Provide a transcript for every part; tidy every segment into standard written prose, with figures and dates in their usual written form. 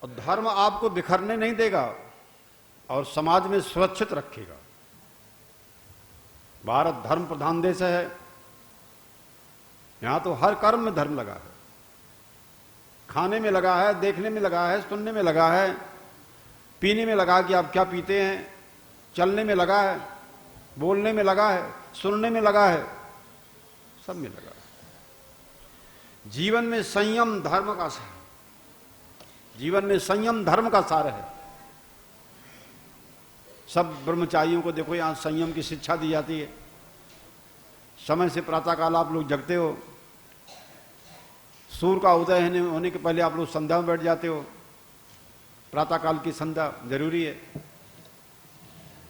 और धर्म आपको बिखरने नहीं देगा और समाज में सुरक्षित रखेगा। भारत धर्म प्रधान देश है। यहां तो हर कर्म में धर्म लगा है। खाने में लगा है, देखने में लगा है, सुनने में लगा है, पीने में लगा कि आप क्या पीते हैं, चलने में लगा है, बोलने में लगा है, सुनने में लगा है, सब में लगा है। जीवन में संयम धर्म का सार, जीवन में संयम धर्म का सार है। सब ब्रह्मचारियों को देखो, यहां संयम की शिक्षा दी जाती है। समय से प्रातःकाल आप लोग जगते हो, सूर्य का उदय होने के पहले आप लोग संध्या में बैठ जाते हो। प्रातःकाल की संध्या जरूरी है।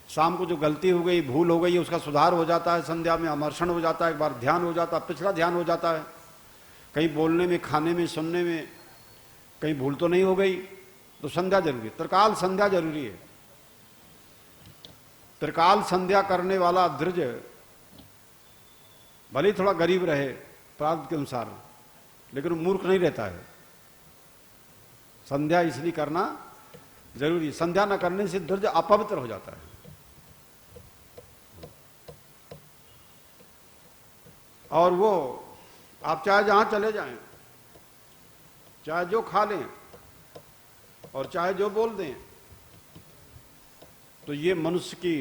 शाम को जो गलती हो गई, भूल हो गई, उसका सुधार हो जाता है, संध्या में अमर्षण हो जाता है, एक बार ध्यान हो जाता है, पिछला ध्यान हो जाता है। कहीं बोलने में, खाने में, सुनने में कहीं भूल तो नहीं हो गई, तो संध्या जरूरी है। त्रिकाल संध्या जरूरी है। त्रिकाल संध्या करने वाला द्विज भले ही थोड़ा गरीब रहे प्रारब्ध के अनुसार, लेकिन मूर्ख नहीं रहता है। संध्या इसलिए करना जरूरी है। संध्या न करने से द्विज अपवित्र हो जाता है। और वो आप चाहे जहां चले जाएं, चाहे जो खा लें और चाहे जो बोल दें, तो ये मनुष्य की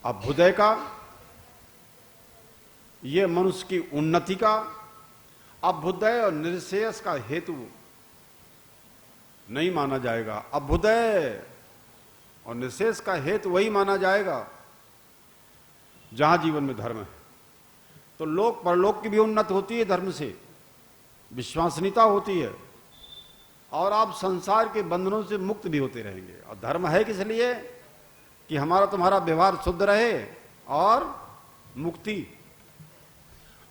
अभ्युदय का, ये मनुष्य की उन्नति का, अभ्युदय और निर्श्रेयस का हेतु नहीं माना जाएगा। अभ्युदय और निर्श्रेयस का हेतु वही माना जाएगा जहां जीवन में धर्म है। तो लोक परलोक की भी उन्नति होती है धर्म से, विश्वसनीयता होती है, और आप संसार के बंधनों से मुक्त भी होते रहेंगे। और धर्म है किस लिए? कि हमारा तुम्हारा व्यवहार शुद्ध रहे और मुक्ति,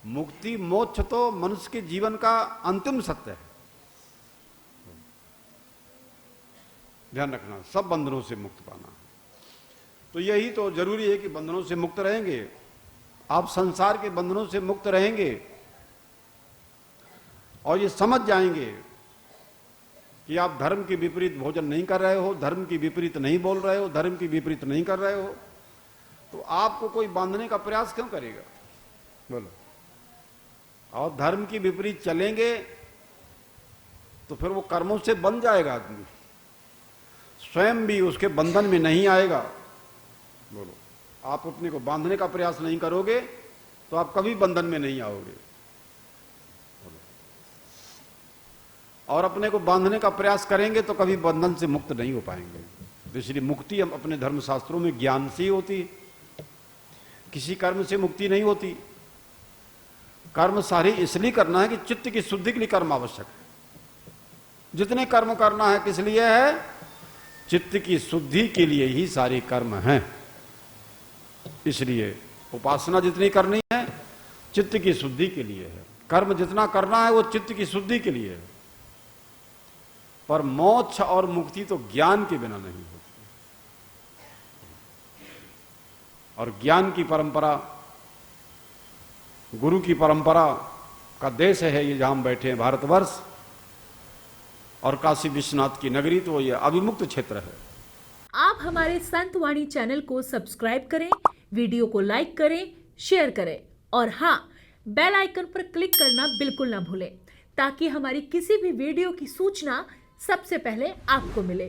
मुक्ति मोक्ष तो मनुष्य के जीवन का अंतिम सत्य है। ध्यान रखना, सब बंधनों से मुक्त पाना। तो यही तो जरूरी है कि बंधनों से मुक्त रहेंगे, आप संसार के बंधनों से मुक्त रहेंगे और ये समझ जाएंगे कि आप धर्म के विपरीत भोजन नहीं कर रहे हो, धर्म की विपरीत नहीं बोल रहे हो, धर्म की विपरीत नहीं कर रहे हो, तो आपको कोई बांधने का प्रयास क्यों करेगा? बोलो। और धर्म की विपरीत चलेंगे तो फिर वो कर्मों से बंध जाएगा आदमी, स्वयं भी उसके बंधन में नहीं आएगा। बोलो। आप अपने को बांधने का प्रयास नहीं करोगे तो आप कभी बंधन में नहीं आओगे, और अपने को बांधने का प्रयास करेंगे तो कभी बंधन से मुक्त नहीं हो पाएंगे। तो इसलिए मुक्ति हम अपने धर्म शास्त्रों में ज्ञान से ही होती है, किसी कर्म से मुक्ति नहीं होती। कर्म सारे इसलिए करना है कि चित्त की शुद्धि के लिए कर्म आवश्यक है। जितने कर्म करना है किस लिए है? चित्त की शुद्धि के लिए ही सारे कर्म हैं। इसलिए उपासना जितनी करनी है चित्त की शुद्धि के लिए है, कर्म जितना करना है वो चित्त की शुद्धि के लिए है। पर मोक्ष और मुक्ति तो ज्ञान के बिना नहीं होती, और ज्ञान की परंपरा, गुरु की परंपरा का देश है ये, जहां हम बैठे हैं भारतवर्ष, और काशी विश्वनाथ की नगरी, तो ये अविमुक्त क्षेत्र है। आप हमारे संत वाणी चैनल को सब्सक्राइब करें, वीडियो को लाइक करें, शेयर करें, और हाँ, बेल आइकन पर क्लिक करना बिल्कुल ना भूलें, ताकि हमारी किसी भी वीडियो की सूचना सबसे पहले आपको मिले।